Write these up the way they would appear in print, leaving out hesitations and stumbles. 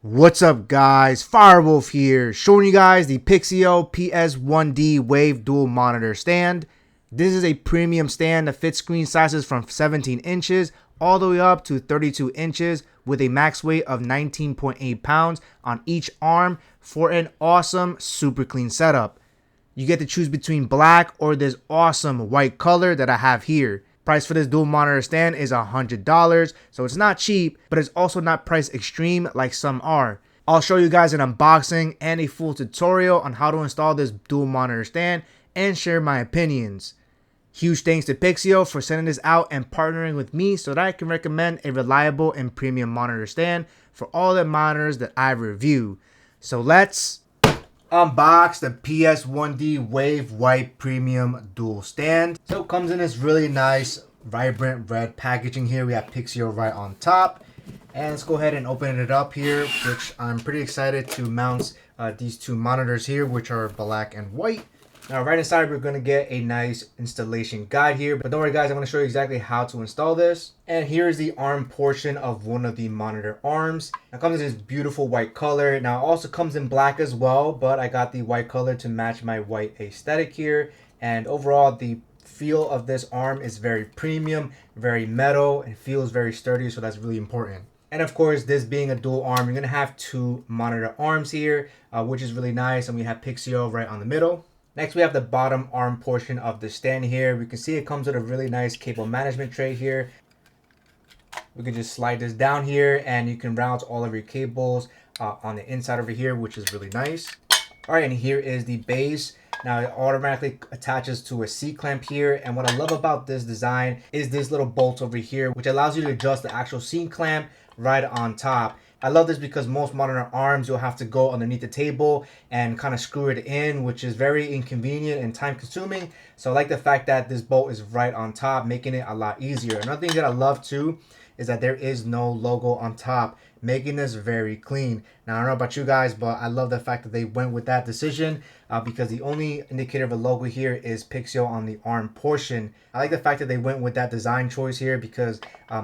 What's up guys, Firewolf here, showing you guys the Pixio PS1D Wave Dual Monitor Stand. This is a premium stand that fits screen sizes from 17 inches all the way up to 32 inches with a max weight of 19.8 pounds on each arm for an awesome, super clean setup. You get to choose between black or this awesome white color that I have here. Price for this dual monitor stand is $100, so it's not cheap, but it's also not price extreme like some are. I'll show you guys an unboxing and a full tutorial on how to install this dual monitor stand and share my opinions. Huge thanks to Pixio for sending this out and partnering with me so that I can recommend a reliable and premium monitor stand for all the monitors that I review. So let's unbox the PS1D Wave White Premium Dual Stand. So it comes in this really nice vibrant red packaging here. We have Pixio right on top. And let's go ahead and open it up here, which I'm pretty excited to mount these two monitors here, which are black and white. Now right inside we're going to get a nice installation guide here, but don't worry guys, I'm going to show you exactly how to install this. And here's the arm portion of one of the monitor arms. It comes in this beautiful white color. Now it also comes in black as well, but I got the white color to match my white aesthetic here. And overall the feel of this arm is very premium, very metal, and feels very sturdy, so that's really important. And of course, this being a dual arm, you're going to have two monitor arms here, which is really nice, and we have Pixio right on the middle. Next, we have the bottom arm portion of the stand here. We can see it comes with a really nice cable management tray here. We can just slide this down here and you can route all of your cables on the inside over here, which is really nice. All right, and here is the base. Now it automatically attaches to a C-clamp here. And what I love about this design is this little bolt over here, which allows you to adjust the actual C-clamp right on top. I love this because most monitor arms you'll have to go underneath the table and kind of screw it in, which is very inconvenient and time consuming. So I like the fact that this bolt is right on top, making it a lot easier. Another thing that I love too is that there is no logo on top, making this very clean. Now I don't know about you guys, but I love the fact that they went with that decision because the only indicator of a logo here is Pixio on the arm portion. I like the fact that they went with that design choice here because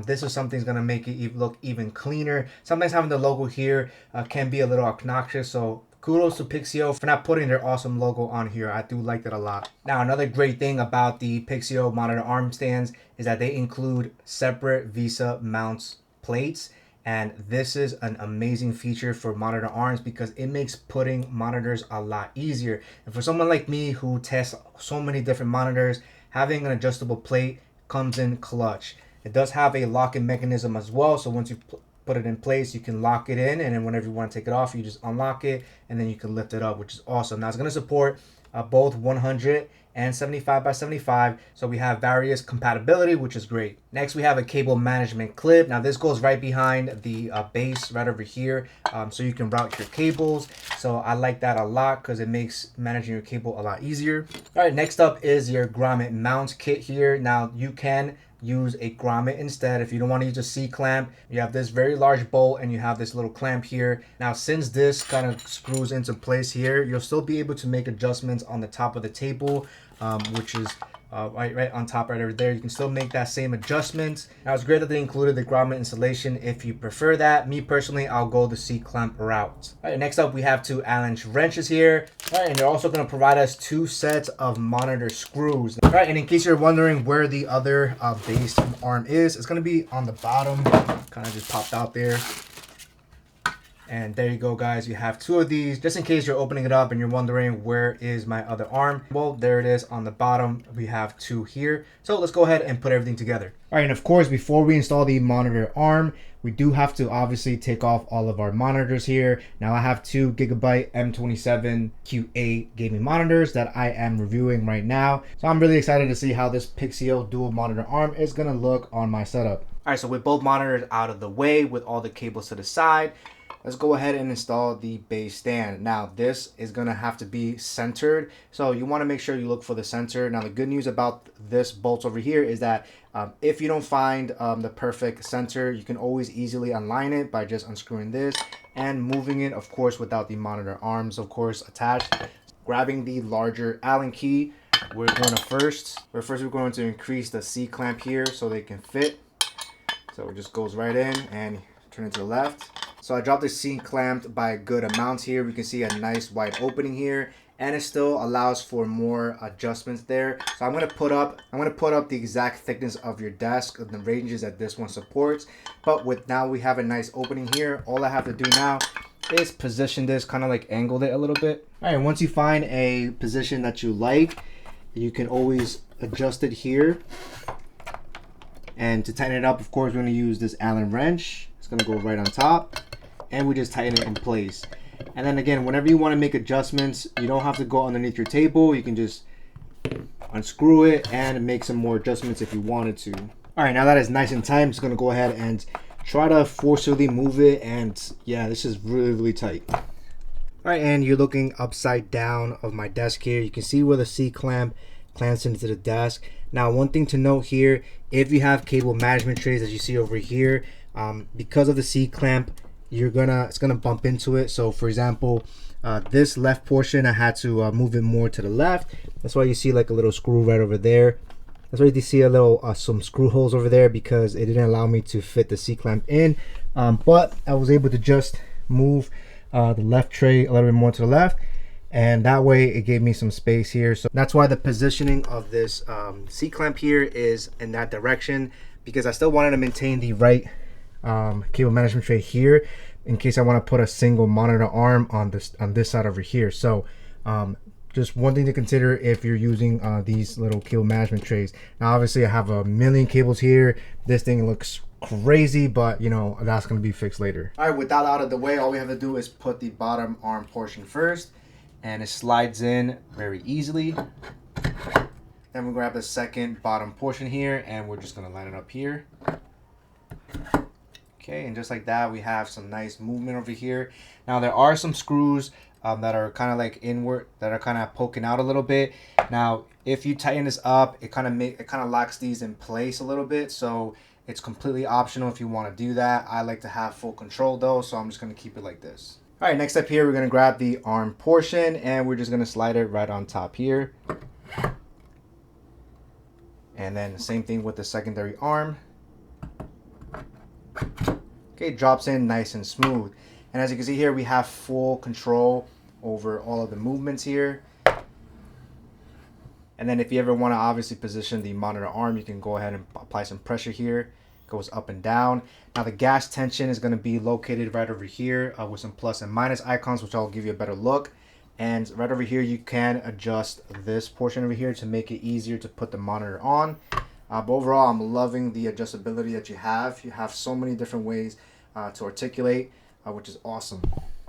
this is something that's going to make it look even cleaner. Sometimes having the logo here can be a little obnoxious, so kudos to Pixio for not putting their awesome logo on here. I do like that a lot. Now, another great thing about the Pixio monitor arm stands is that they include separate VESA mounts plates. And this is an amazing feature for monitor arms because it makes putting monitors a lot easier. And for someone like me who tests so many different monitors, having an adjustable plate comes in clutch. It does have a lock-in mechanism as well. So once you put it in place, you can lock it in, and then whenever you want to take it off, you just unlock it and then you can lift it up, which is awesome. Now it's going to support both 100 and 75 by 75, so we have various compatibility, which is great. Next, we have a cable management clip. Now this goes right behind the base right over here, so you can route your cables. So I like that a lot because it makes managing your cable a lot easier. All right, next up is your grommet mount kit here. Now you can use a grommet instead if you don't want to use a C-clamp. You have this very large bolt and you have this little clamp here. Now since this kind of screws into place here, you'll still be able to make adjustments on the top of the table, which is right on top right over there. You can still make that same adjustment. Now it's great that they included the grommet installation if you prefer that. Me personally, I'll go the C-clamp route. All right, next up we have two Allen wrenches here. All right, and they're also going to provide us two sets of monitor screws. All right, and in case you're wondering where the other base arm is, it's going to be on the bottom. Kind of just popped out there. And there you go guys, you have two of these just in case you're opening it up and you're wondering where is my other arm. Well, there it is on the bottom. We have two here. So let's go ahead and put everything together. All right, and of course before we install the monitor arm, we do have to obviously take off all of our monitors here. Now I have two Gigabyte M27 Q8 gaming monitors that I am reviewing right now. So I'm really excited to see how this Pixio dual monitor arm is gonna look on my setup. All right, so with both monitors out of the way, with all the cables to the side, let's go ahead and install the base stand. Now this is gonna have to be centered, so you want to make sure you look for the center. Now the good news about this bolt over here is that if you don't find the perfect center, you can always easily align it by just unscrewing this and moving it, of course, without the monitor arms, of course, attached. Grabbing the larger Allen key, we're going to increase the C-clamp here so they can fit. So it just goes right in and turn it to the left. So I dropped the seat clamped by a good amount here. We can see a nice wide opening here, and it still allows for more adjustments there. So I'm gonna put up the exact thickness of your desk, the ranges that this one supports. But now we have a nice opening here. All I have to do now is position this, kind of like angled it a little bit. All right, once you find a position that you like, you can always adjust it here. And to tighten it up, of course, we're gonna use this Allen wrench. It's gonna go right on top, and we just tighten it in place. And then again, whenever you wanna make adjustments, you don't have to go underneath your table. You can just unscrew it and make some more adjustments if you wanted to. All right, now that it's nice and tight, I'm just gonna go ahead and try to forcibly move it. And yeah, this is really, really tight. All right, and you're looking upside down of my desk here. You can see where the C-clamp clamps into the desk. Now, one thing to note here, if you have cable management trays as you see over here, because of the C-clamp, it's gonna bump into it. So for example, this left portion, I had to move it more to the left. That's why you see like a little screw right over there. That's why you see a little some screw holes over there, because it didn't allow me to fit the C-clamp in. But I was able to just move the left tray a little bit more to the left, and that way it gave me some space here. So that's why the positioning of this C-clamp here is in that direction, because I still wanted to maintain the right cable management tray here in case I want to put a single monitor arm on this side over here. So just one thing to consider if you're using these little cable management trays. Now obviously I have a million cables here. This thing looks crazy, but you know, that's going to be fixed later. All right, with that out of the way, all we have to do is put the bottom arm portion first, and it slides in very easily. Then we'll grab the second bottom portion here, and we're just going to line it up here. Okay, and just like that, we have some nice movement over here. Now there are some screws that are kind of like inward, that are kind of poking out a little bit. Now if you tighten this up, it kind of locks these in place a little bit. So it's completely optional if you want to do that. I like to have full control though, so I'm just going to keep it like this. All right, next up here, we're going to grab the arm portion, and we're just going to slide it right on top here. And then same thing with the secondary arm. Okay, drops in nice and smooth. And as you can see here, we have full control over all of the movements here. And then if you ever want to obviously position the monitor arm, you can go ahead and apply some pressure here. It goes up and down. Now the gas tension is going to be located right over here with some plus and minus icons, which I'll give you a better look. And right over here, you can adjust this portion over here to make it easier to put the monitor on. But overall, I'm loving the adjustability that you have. You have so many different ways to articulate, which is awesome.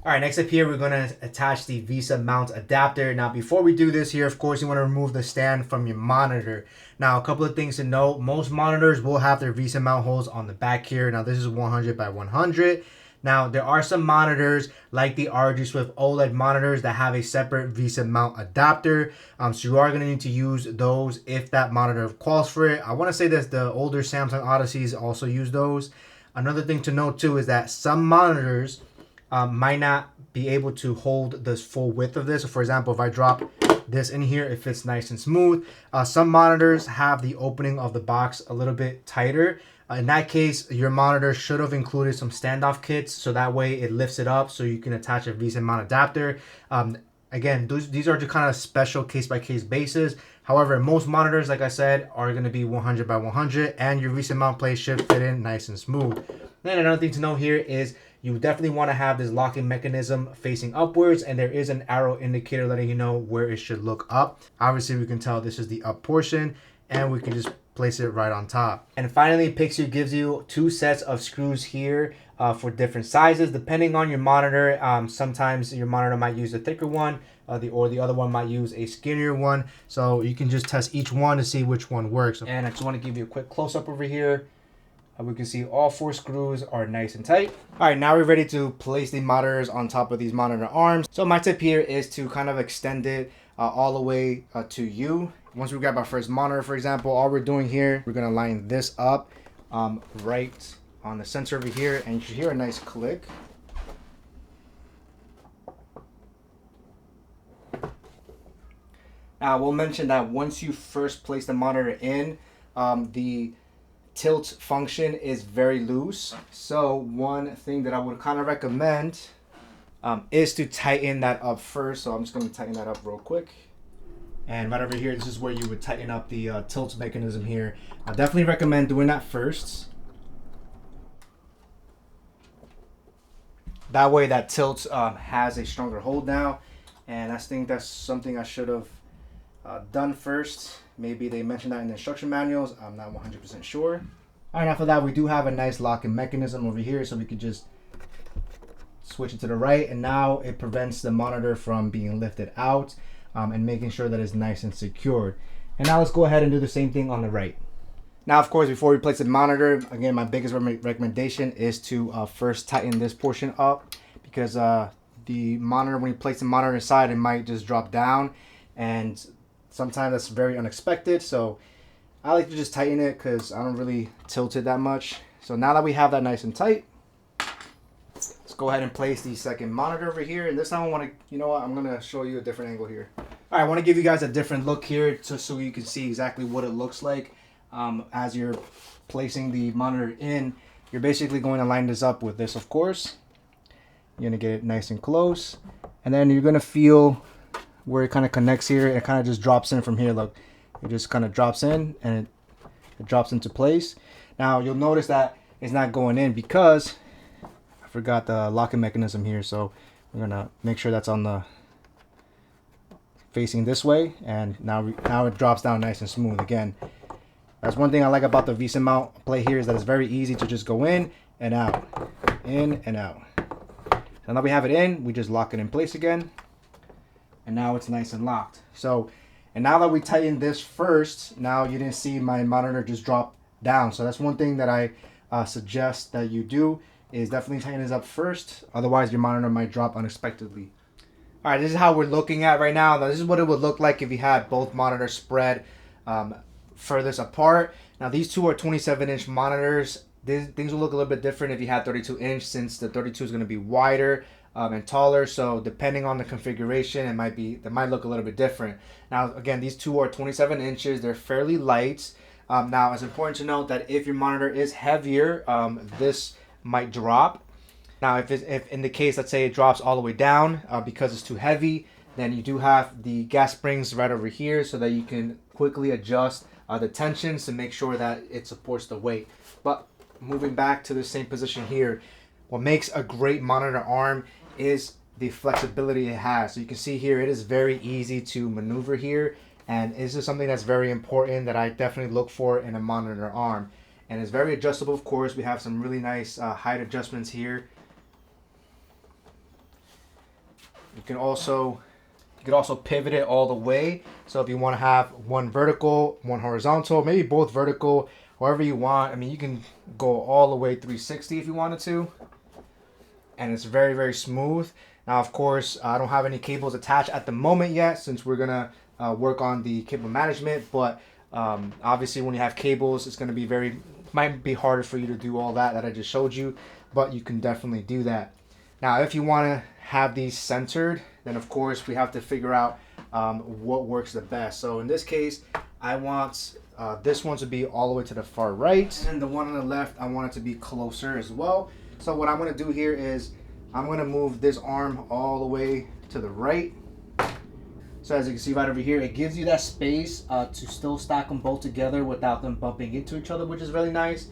All right, next up here, we're going to attach the VESA Mount Adapter. Now, before we do this here, of course, you want to remove the stand from your monitor. Now, a couple of things to note. Most monitors will have their VESA mount holes on the back here. Now, this is 100 by 100. Now, there are some monitors like the RG Swift OLED monitors that have a separate VESA mount adapter. So you are going to need to use those if that monitor calls for it. I want to say that the older Samsung Odysseys also use those. Another thing to note too is that some monitors might not be able to hold the full width of this. So for example, if I drop this in here, it fits nice and smooth. Some monitors have the opening of the box a little bit tighter. In that case, your monitor should have included some standoff kits, so that way it lifts it up so you can attach a VESA mount adapter. Again, these are just kind of special case-by-case basis. However, most monitors, like I said, are going to be 100 by 100, and your VESA mount plate should fit in nice and smooth. Then another thing to note here is you definitely want to have this locking mechanism facing upwards, and there is an arrow indicator letting you know where it should look up. Obviously, we can tell this is the up portion, and we can just place it right on top. And finally, Pixio gives you 2 sets of screws here for different sizes depending on your monitor. Sometimes your monitor might use a thicker one, or the other one might use a skinnier one. So you can just test each one to see which one works. And I just want to give you a quick close-up over here. We can see all 4 screws are nice and tight. All right, now we're ready to place the monitors on top of these monitor arms. So my tip here is to kind of extend it all the way to you. Once we grab our first monitor, for example, all we're doing here, we're gonna line this up right on the center over here, and you should hear a nice click. Now, we'll mention that once you first place the monitor in, the tilt function is very loose. So one thing that I would kind of recommend is to tighten that up first. So I'm just going to tighten that up real quick. And right over here, this is where you would tighten up the tilt mechanism here. I definitely recommend doing that first. That way that tilt has a stronger hold now. And I think that's something I should have done first. Maybe they mentioned that in the instruction manuals. I'm not 100% sure. All right, after that, we do have a nice locking mechanism over here. So we could just switch it to the right. And now it prevents the monitor from being lifted out and making sure that it's nice and secured. And now let's go ahead and do the same thing on the right. Now, of course, before we place the monitor, again, my biggest recommendation is to first tighten this portion up, because the monitor, when you place the monitor inside, it might just drop down, and sometimes that's very unexpected. So I like to just tighten it because I don't really tilt it that much. So now that we have that nice and tight, let's go ahead and place the second monitor over here. And this time I want to, you know what, I'm going to show you a different angle here. All right, I want to give you guys a different look here just so you can see exactly what it looks like. As you're placing the monitor in, you're basically going to line this up with this, of course. You're going to get it nice and close. And then you're going to feel where it kind of connects here. It kind of just drops in from here. Look, it just kind of drops in and it drops into place. Now you'll notice that it's not going in because I forgot the locking mechanism here. So we're going to make sure that's on the facing this way. And now it drops down nice and smooth again. That's one thing I like about the VESA mount plate here, is that it's very easy to just go in and out, in and out. So now we have it in, we just lock it in place again, and now it's nice and locked. So, and now that we tightened this first, now you didn't see my monitor just drop down. So that's one thing that I suggest that you do, is definitely tighten this up first. Otherwise, your monitor might drop unexpectedly. All right, this is how we're looking at right now. Now, this is what it would look like if you had both monitors spread furthest apart. Now these two are 27-inch monitors. Things will look a little bit different if you had 32-inch, since the 32 is going to be wider and taller. So depending on the configuration, it might look a little bit different. Now again, these two are 27 inches. They're fairly light. Now it's important to note that if your monitor is heavier, this might drop. Now if in the case, let's say it drops all the way down because it's too heavy, then you do have the gas springs right over here so that you can quickly adjust the tensions to make sure that it supports the weight. But moving back to the same position here, what makes a great monitor arm is the flexibility it has. So you can see here, it is very easy to maneuver here, and this is something that's very important that I definitely look for in a monitor arm. And it's very adjustable, of course. We have some really nice height adjustments here. You could also pivot it all the way. So if you want to have one vertical, one horizontal, maybe both vertical, however you want. I mean, you can go all the way 360 if you wanted to. And it's very, very smooth. Now, of course, I don't have any cables attached at the moment yet, since we're going to work on the cable management. But obviously, when you have cables, it's going to be might be harder for you to do all that I just showed you. But you can definitely do that. Now, if you want to have these centered, then of course we have to figure out what works the best. So in this case, I want this one to be all the way to the far right, and the one on the left, I want it to be closer as well. So what I'm going to do here is I'm going to move this arm all the way to the right. So as you can see right over here, it gives you that space to still stack them both together without them bumping into each other, which is really nice.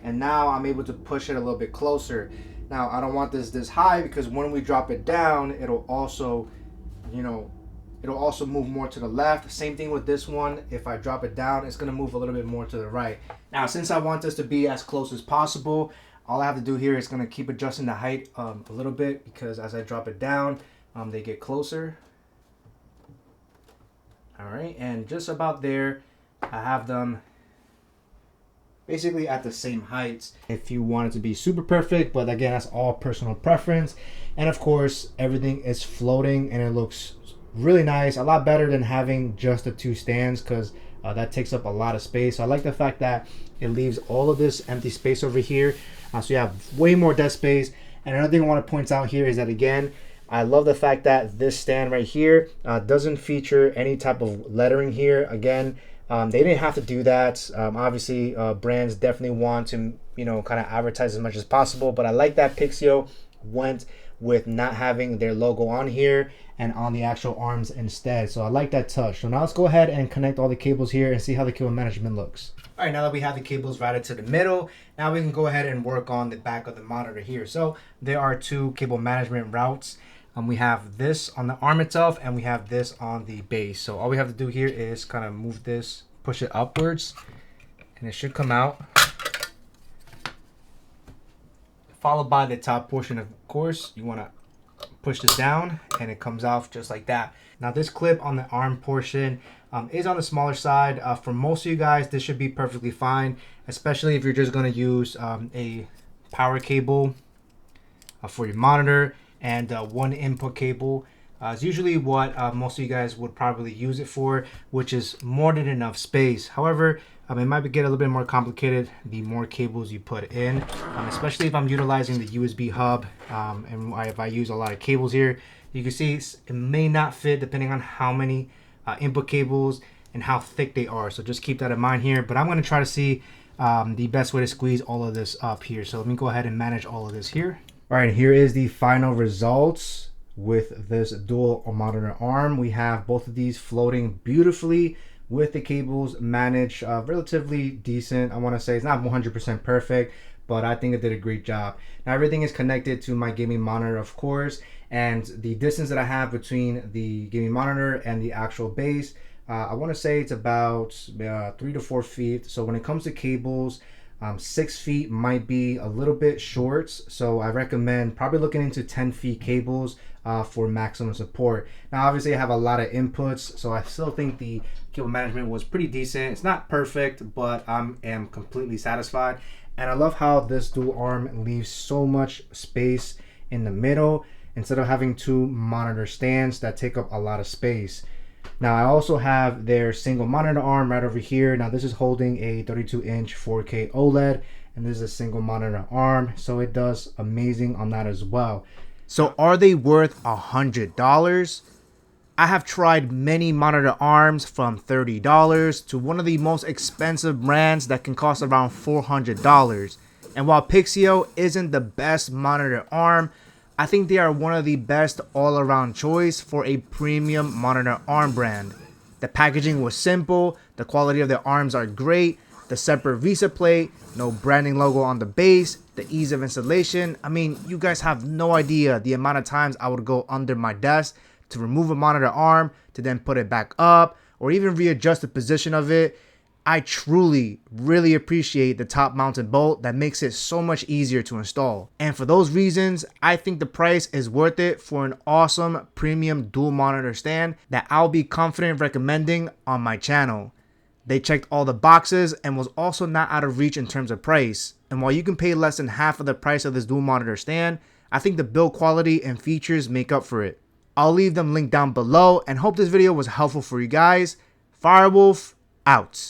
And now I'm able to push it a little bit closer. Now I don't want this high, because when we drop it down, it'll also, it'll also move more to the left. Same thing with this one. If I drop it down, it's going to move a little bit more to the right. Now, since I want this to be as close as possible, all I have to do here is going to keep adjusting the height a little bit, because as I drop it down, they get closer. All right, and just about there, I have them basically at the same heights. If you want it to be super perfect, but again, that's all personal preference. And of course, everything is floating and it looks really nice, a lot better than having just the two stands, because that takes up a lot of space. So I like the fact that it leaves all of this empty space over here, so you have way more desk space. And another thing I want to point out here is that, again, I love the fact that this stand right here doesn't feature any type of lettering here. Again, They didn't have to do that. Obviously, brands definitely want to, kind of advertise as much as possible. But I like that Pixio went with not having their logo on here and on the actual arms instead. So I like that touch. So now let's go ahead and connect all the cables here and see how the cable management looks. All right, now that we have the cables routed to the middle, now we can go ahead and work on the back of the monitor here. So there are two cable management routes. We have this on the arm itself and we have this on the base. So all we have to do here is kind of move this, push it upwards, and it should come out. Followed by the top portion, of course. You want to push this down and it comes off just like that. Now this clip on the arm portion is on the smaller side. For most of you guys, this should be perfectly fine, especially if you're just going to use a power cable for your monitor and one input cable. Is usually what most of you guys would probably use it for, which is more than enough space. However, it might get a little bit more complicated the more cables you put in, especially if I'm utilizing the USB hub and if I use a lot of cables here. You can see it may not fit depending on how many input cables and how thick they are. So just keep that in mind here. But I'm going to try to see the best way to squeeze all of this up here. So let me go ahead and manage all of this here. All right, here is the final results with this dual monitor arm. We have both of these floating beautifully with the cables managed relatively decent. I want to say it's not 100% perfect, but I think it did a great job. Now everything is connected to my gaming monitor, of course, and the distance that I have between the gaming monitor and the actual base, I want to say it's about 3 to 4 feet. So when it comes to cables, 6 feet might be a little bit short, so I recommend probably looking into 10 feet cables for maximum support. Now obviously I have a lot of inputs, so I still think the cable management was pretty decent. It's not perfect, but I am completely satisfied. And I love how this dual arm leaves so much space in the middle instead of having two monitor stands that take up a lot of space. Now I also have their single monitor arm right over here. Now this is holding a 32-inch 4K OLED, and this is a single monitor arm, so it does amazing on that as well. So are they worth $100? I have tried many monitor arms from $30 to one of the most expensive brands that can cost around $400. And while Pixio isn't the best monitor arm, I think they are one of the best all-around choice for a premium monitor arm brand. The packaging was simple, the quality of their arms are great, the separate VESA plate, no branding logo on the base, the ease of installation. I mean, you guys have no idea the amount of times I would go under my desk to remove a monitor arm to then put it back up or even readjust the position of it. I truly, really appreciate the top mounted bolt that makes it so much easier to install. And for those reasons, I think the price is worth it for an awesome premium dual monitor stand that I'll be confident recommending on my channel. They checked all the boxes and was also not out of reach in terms of price. And while you can pay less than half of the price of this dual monitor stand, I think the build quality and features make up for it. I'll leave them linked down below and hope this video was helpful for you guys. Firewolf out.